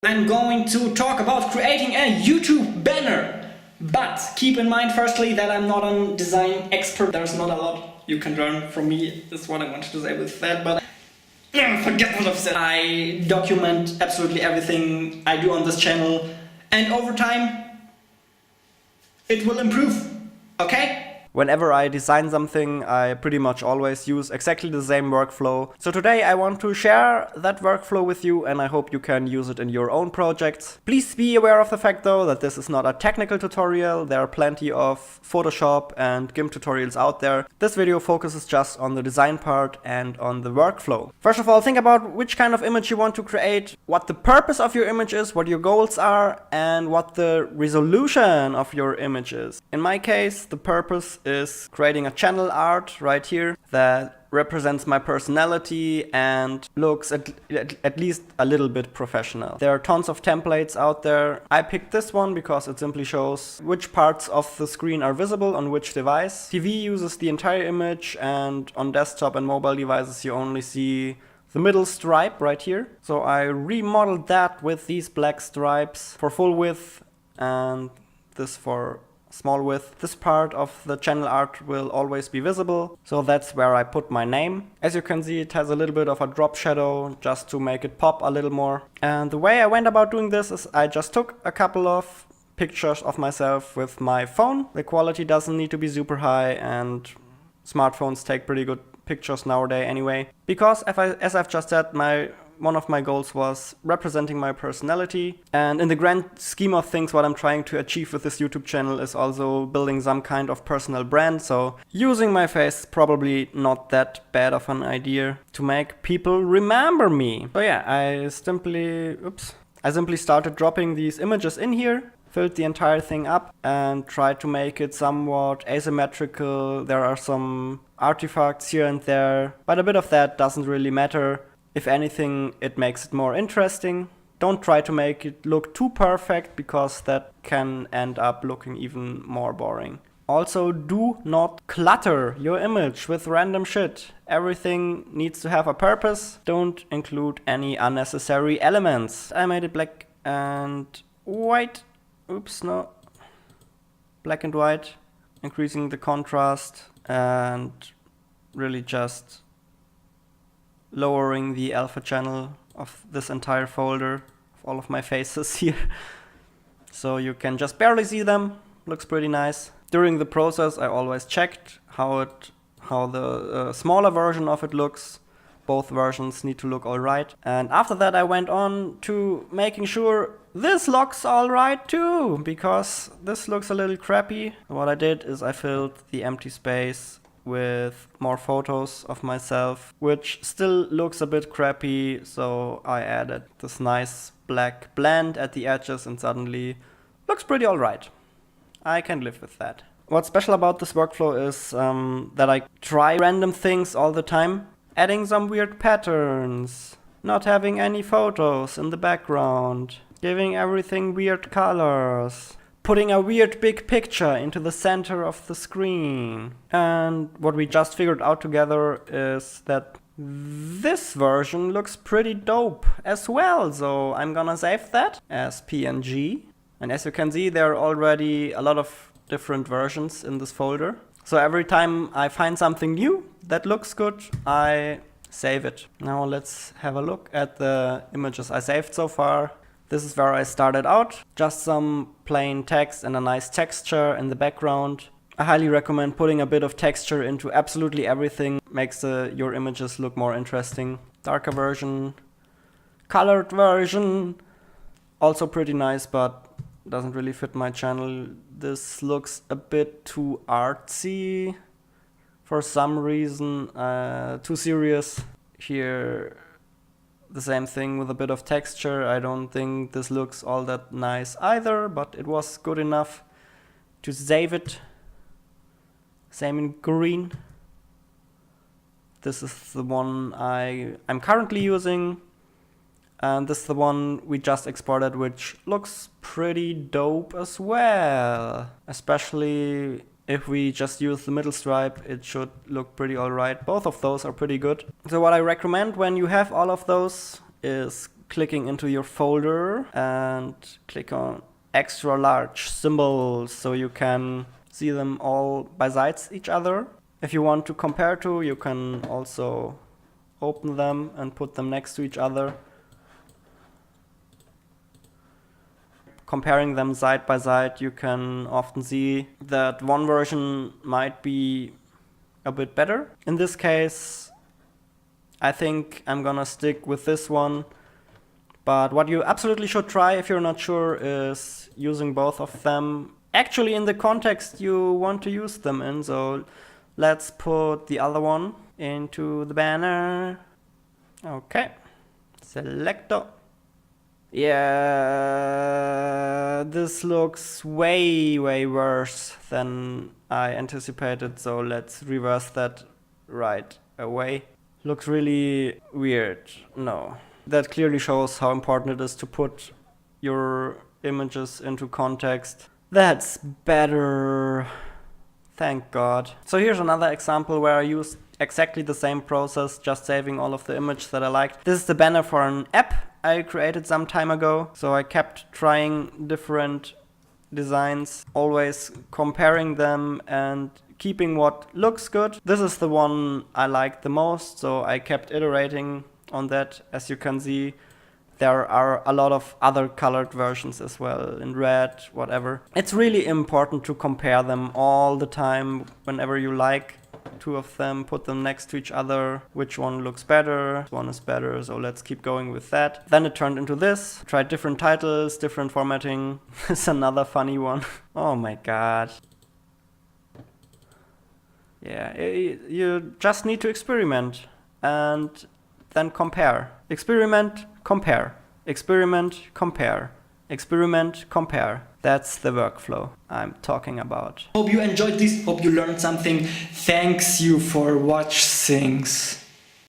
I'm going to talk about creating a YouTube banner. But keep in mind firstly that I'm not a design expert. There's not a lot you can learn from me, is what I wanted to say with that, but forget what I've said. I document absolutely everything I do on this channel, and over time it will improve, okay? Whenever I design something, I pretty much always use exactly the same workflow. So today I want to share that workflow with you, and I hope you can use it in your own projects. Please be aware of the fact though that this is not a technical tutorial. There are plenty of Photoshop and GIMP tutorials out there. This video focuses just on the design part and on the workflow. First of all, think about which kind of image you want to create, what the purpose of your image is, what your goals are, and what the resolution of your image is. In my case, the purpose is creating a channel art right here that represents my personality and looks at least a little bit professional. There are tons of templates out there. I picked this one because it simply shows which parts of the screen are visible on which device. TV uses the entire image, and on desktop and mobile devices you only see the middle stripe right here. So I remodeled that with these black stripes for full width and this for small width. This part of the channel art will always be visible, so that's where I put my name. As you can see, it has a little bit of a drop shadow just to make it pop a little more. And the way I went about doing this is I just took a couple of pictures of myself with my phone. The quality doesn't need to be super high, and smartphones take pretty good pictures nowadays anyway. Because as I've just said, one of my goals was representing my personality, and in the grand scheme of things what I'm trying to achieve with this YouTube channel is also building some kind of personal brand, so using my face is probably not that bad of an idea to make people remember me. So yeah, I simply started dropping these images in here, filled the entire thing up and tried to make it somewhat asymmetrical. There are some artifacts here and there, but a bit of that doesn't really matter. If anything, it makes it more interesting. Don't try to make it look too perfect, because that can end up looking even more boring. Also, do not clutter your image with random shit. Everything needs to have a purpose. Don't include any unnecessary elements. I made it black and white. Oops, no. Black and white. Increasing the contrast and really just lowering the alpha channel of this entire folder of all of my faces here, so you can just barely see them. Looks pretty nice. During the process I always checked how the smaller version of it looks. Both versions need to look alright, and after that I went on to making sure this looks alright too, because this looks a little crappy. What I did is I filled the empty space with more photos of myself, which still looks a bit crappy, so I added this nice black blend at the edges and suddenly looks pretty alright. I can live with that. What's special about this workflow is that I try random things all the time. Adding some weird patterns, not having any photos in the background, giving everything weird colors, putting a weird big picture into the center of the screen. And what we just figured out together is that this version looks pretty dope as well, so I'm gonna save that as PNG. And as you can see, there are already a lot of different versions in this folder. So every time I find something new that looks good, I save it. Now let's have a look at the images I saved so far. This is where I started out, just some plain text and a nice texture in the background. I highly recommend putting a bit of texture into absolutely everything, makes your images look more interesting. Darker version, colored version, also pretty nice, but doesn't really fit my channel. This looks a bit too artsy for some reason, too serious. Here, the same thing with a bit of texture. I don't think this looks all that nice either, but it was good enough to save it. Same in green. This is the one I'm currently using, and this is the one we just exported, which looks pretty dope as well. Especially if we just use the middle stripe, it should look pretty alright. Both of those are pretty good. So what I recommend when you have all of those is clicking into your folder and click on extra large symbols so you can see them all besides each other. If you want to compare to, you can also open them and put them next to each other. Comparing them side by side, you can often see that one version might be a bit better. In this case, I think I'm gonna stick with this one. But what you absolutely should try if you're not sure is using both of them actually in the context you want to use them in. So let's put the other one into the banner. Okay, selector. Yeah, this looks way worse than I anticipated, so let's reverse that right away. Looks really weird. No, that clearly shows how important it is to put your images into context. That's better. Thank God. So here's another example where I used exactly the same process, just saving all of the image that I liked. This is the banner for an app I created some time ago. So I kept trying different designs, always comparing them and keeping what looks good. This is the one I liked the most, so I kept iterating on that. As you can see, there are a lot of other colored versions as well, in red, whatever. It's really important to compare them all the time. Whenever you like two of them, put them next to each other. Which one looks better? This one is better, so let's keep going with that. Then it turned into this. Tried different titles, different formatting. This is another funny one. Oh my God. Yeah, you just need to experiment and then compare. Experiment, compare. Experiment, compare. Experiment, compare. That's the workflow I'm talking about. Hope you enjoyed this, hope you learned something. Thanks you for watching.